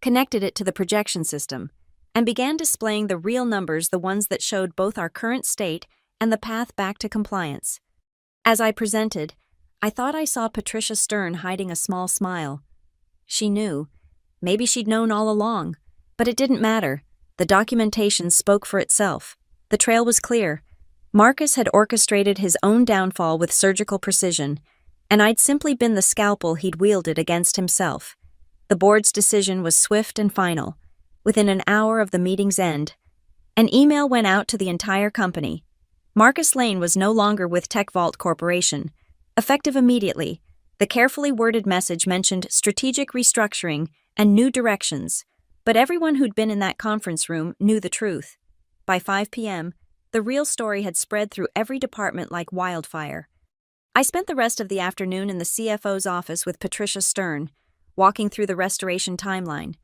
connected it to the projection system, and began displaying the real numbers, the ones that showed both our current state and the path back to compliance. As I presented, I thought I saw Patricia Stern hiding a small smile. She knew. Maybe she'd known all along, but it didn't matter. The documentation spoke for itself. The trail was clear. Marcus had orchestrated his own downfall with surgical precision, and I'd simply been the scalpel he'd wielded against himself. The board's decision was swift and final. Within an hour of the meeting's end, an email went out to the entire company. Marcus Lane was no longer with TechVault Corporation. Effective immediately, the carefully worded message mentioned strategic restructuring and new directions, but everyone who'd been in that conference room knew the truth. By 5 p.m., the real story had spread through every department like wildfire. I spent the rest of the afternoon in the CFO's office with Patricia Stern, walking through the restoration timeline.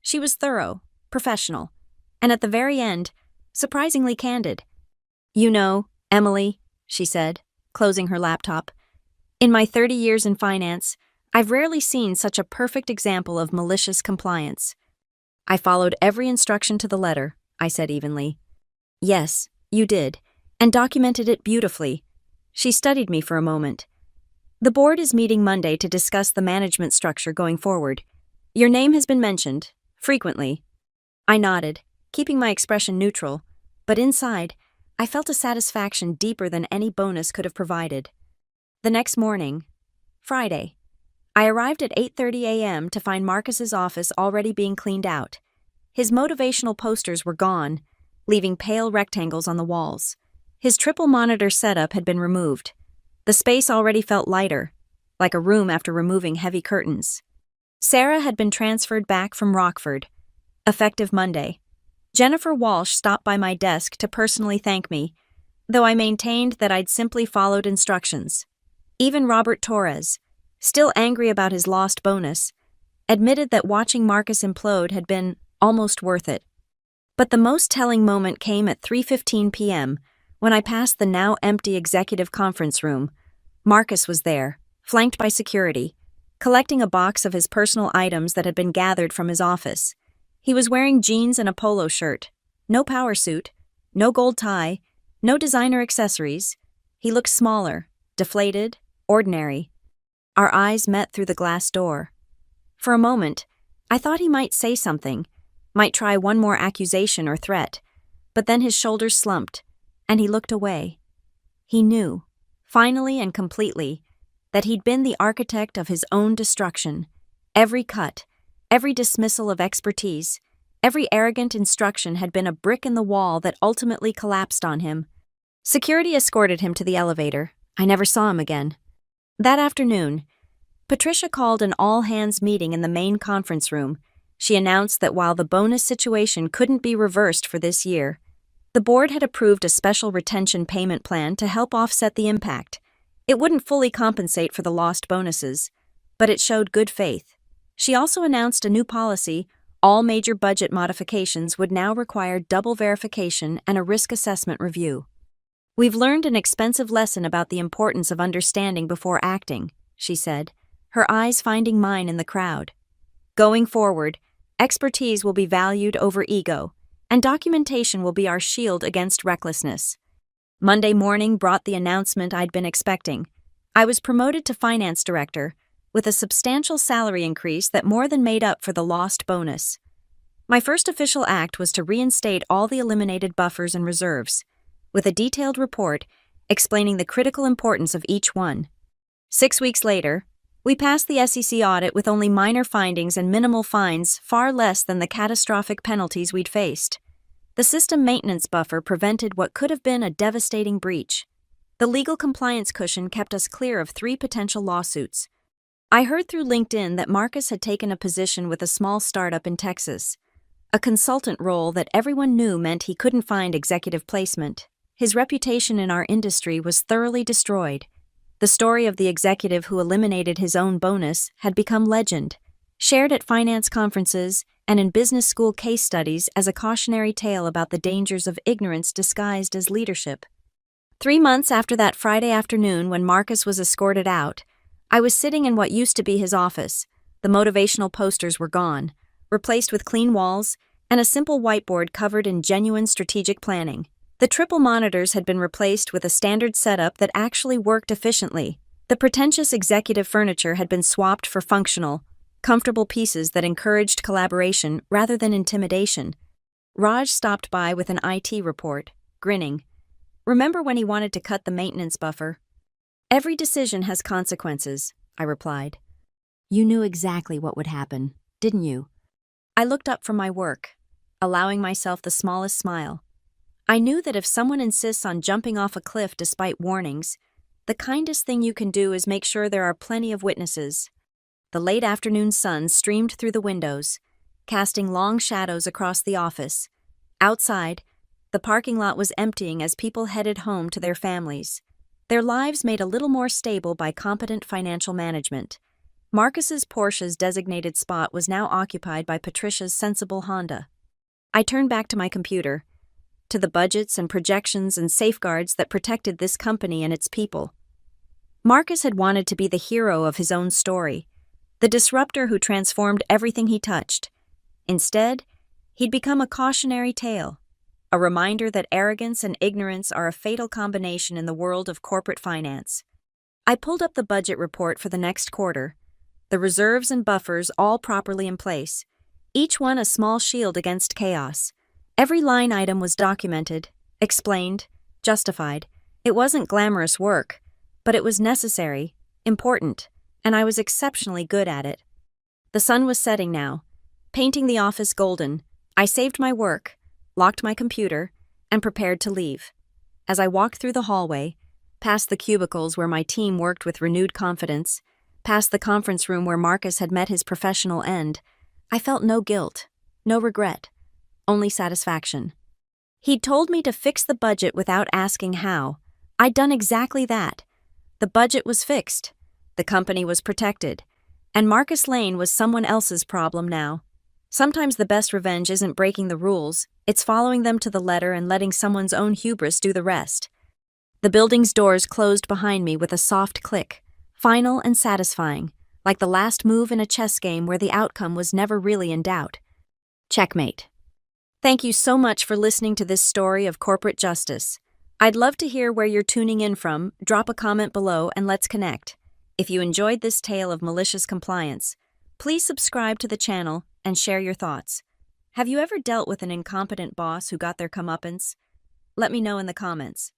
She was thorough, professional, and at the very end, surprisingly candid. You know, Emily, she said, closing her laptop, in my 30 years in finance, I've rarely seen such a perfect example of malicious compliance. I followed every instruction to the letter, I said evenly. Yes, you did, and documented it beautifully. She studied me for a moment. The board is meeting Monday to discuss the management structure going forward. Your name has been mentioned, frequently. I nodded, keeping my expression neutral, but inside, I felt a satisfaction deeper than any bonus could have provided. The next morning, Friday, I arrived at 8:30 a.m. to find Marcus's office already being cleaned out. His motivational posters were gone, leaving pale rectangles on the walls. His triple monitor setup had been removed. The space already felt lighter, like a room after removing heavy curtains. Sarah had been transferred back from Rockford, effective Monday. Jennifer Walsh stopped by my desk to personally thank me, though I maintained that I'd simply followed instructions. Even Robert Torres, still angry about his lost bonus, admitted that watching Marcus implode had been almost worth it. But the most telling moment came at 3:15 p.m., when I passed the now empty executive conference room. Marcus was there, flanked by security, collecting a box of his personal items that had been gathered from his office. He was wearing jeans and a polo shirt, no power suit, no gold tie, no designer accessories. He looked smaller, deflated, ordinary. Our eyes met through the glass door. For a moment, I thought he might say something, might try one more accusation or threat, but then his shoulders slumped, and he looked away. He knew, finally and completely, that he'd been the architect of his own destruction. Every cut, every dismissal of expertise, every arrogant instruction had been a brick in the wall that ultimately collapsed on him. Security escorted him to the elevator. I never saw him again. That afternoon, Patricia called an all-hands meeting in the main conference room. She announced that while the bonus situation couldn't be reversed for this year, the board had approved a special retention payment plan to help offset the impact. It wouldn't fully compensate for the lost bonuses, but it showed good faith. She also announced a new policy: all major budget modifications would now require double verification and a risk assessment review. We've learned an expensive lesson about the importance of understanding before acting, she said, her eyes finding mine in the crowd. Going forward, expertise will be valued over ego, and documentation will be our shield against recklessness. Monday morning brought the announcement I'd been expecting. I was promoted to finance director, with a substantial salary increase that more than made up for the lost bonus. My first official act was to reinstate all the eliminated buffers and reserves, with a detailed report explaining the critical importance of each one. 6 weeks later, we passed the SEC audit with only minor findings and minimal fines, far less than the catastrophic penalties we'd faced. The system maintenance buffer prevented what could have been a devastating breach. The legal compliance cushion kept us clear of 3 potential lawsuits. I heard through LinkedIn that Marcus had taken a position with a small startup in Texas, a consultant role that everyone knew meant he couldn't find executive placement. His reputation in our industry was thoroughly destroyed. The story of the executive who eliminated his own bonus had become legend, shared at finance conferences and in business school case studies as a cautionary tale about the dangers of ignorance disguised as leadership. 3 months after that Friday afternoon when Marcus was escorted out, I was sitting in what used to be his office. The motivational posters were gone, replaced with clean walls and a simple whiteboard covered in genuine strategic planning. The triple monitors had been replaced with a standard setup that actually worked efficiently. The pretentious executive furniture had been swapped for functional, comfortable pieces that encouraged collaboration rather than intimidation. Raj stopped by with an IT report, grinning. Remember when he wanted to cut the maintenance buffer? Every decision has consequences, I replied. You knew exactly what would happen, didn't you? I looked up from my work, allowing myself the smallest smile. I knew that if someone insists on jumping off a cliff despite warnings, the kindest thing you can do is make sure there are plenty of witnesses. The late afternoon sun streamed through the windows, casting long shadows across the office. Outside, the parking lot was emptying as people headed home to their families, their lives made a little more stable by competent financial management. Marcus's Porsche's designated spot was now occupied by Patricia's sensible Honda. I turned back to my computer, to the budgets and projections and safeguards that protected this company and its people. Marcus had wanted to be the hero of his own story, the disruptor who transformed everything he touched. Instead, he'd become a cautionary tale, a reminder that arrogance and ignorance are a fatal combination in the world of corporate finance. I pulled up the budget report for the next quarter, the reserves and buffers all properly in place, each one a small shield against chaos. Every line item was documented, explained, justified. It wasn't glamorous work, but it was necessary, important, and I was exceptionally good at it. The sun was setting now, painting the office golden. I saved my work, locked my computer, and prepared to leave. As I walked through the hallway, past the cubicles where my team worked with renewed confidence, past the conference room where Marcus had met his professional end, I felt no guilt, no regret. Only satisfaction. He'd told me to fix the budget without asking how. I'd done exactly that. The budget was fixed. The company was protected. And Marcus Lane was someone else's problem now. Sometimes the best revenge isn't breaking the rules, it's following them to the letter and letting someone's own hubris do the rest. The building's doors closed behind me with a soft click, final and satisfying, like the last move in a chess game where the outcome was never really in doubt. Checkmate. Thank you so much for listening to this story of corporate justice. I'd love to hear where you're tuning in from. Drop a comment below and let's connect. If you enjoyed this tale of malicious compliance, please subscribe to the channel and share your thoughts. Have you ever dealt with an incompetent boss who got their comeuppance? Let me know in the comments.